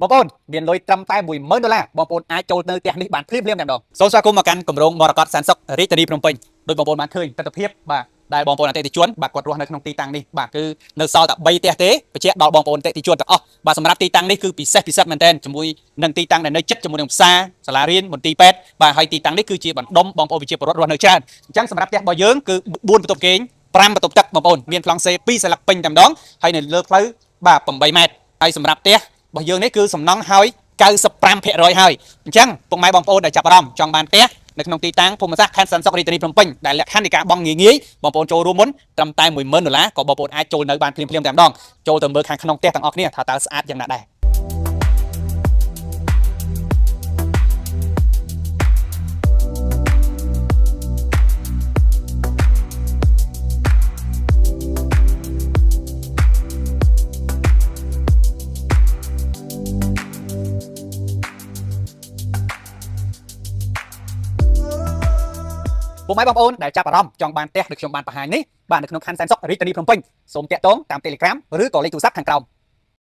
បងប្អូនមានលុយត្រឹមតែ$10000បងប្អូនអាចចូលនៅផ្ទះនេះបានភ្លាមតែម្ដងសូមស្វាគមន៍មកកាន់គម្រោងមរកតសែនសុខរាជធានីភ្នំពេញដោយបងប្អូនបានឃើញទស្សនវិជ្ជាបាទដែលបងប្អូនអតិថិជនបាទគាត់រស់នៅក្នុងទីតាំងនេះបាទគឺនៅសល់តែ3ផ្ទះទេបញ្ជាក់ដល់បងប្អូនអតិថិជនទាំងអស់បាទសម្រាប់ទីតាំងនេះគឺពិសេសមែនទែនជាមួយនឹងទីតាំងដែលនៅជិតជាមួយនឹងផ្សារសាលារៀនមន្ទីរពេទ្យបាទហើយទីតាំងនេះគឺជាបណ្ដុំបងប្អូនប្រជាពលរដ្ឋរស់នៅច្រើនអញ្ចឹងសម្រាប់ផ្ទះរបស់យើងគឺ4បន្ទប់គេង5បន្ទប់ទឹកបងប្អូនមានប្លង់សេ2សន្លឹកពេញតែម្ដងហើយនៅលើផ្លូវបាទ8ម៉ែត្រហើយសម្រាប់ផ្ទះរបស់យើងនេះគឺសំណង់ហើយ95%ហើយអញ្ចឹងពុកម៉ែបងប្អូនដែលចាប់អារម្មណ៍ចង់បានផ្ទះនៅក្នុងទីតាំងភូមិសាស្ត្រខេត្តសែនសុខរាជធានីភ្នំពេញដែលលក្ខខណ្ឌនៃការបង់ងាយបងប្អូនចូលរួមមុនត្រឹមតែ$10000ក៏បងប្អូនអាចចូលនៅបានភ្លាមតែម្ដងចូលទៅមើលខាងក្នុងផ្ទះទាំងអស់គ្នាថាតើស្អាតយ៉ាងណាដែរពុកម៉ែបងប្អូនដែលចាប់អារម្មណ៍ចង់បានផ្ទះដូចខ្ញុំបានបង្ហាញនេះបាទនៅក្នុងខណ្ឌសែនសុខរាជធានីភ្នំពេញសូមតាក់ទងតាម Telegram ឬក៏លេខទូរស័ព្ទខាងក្រោម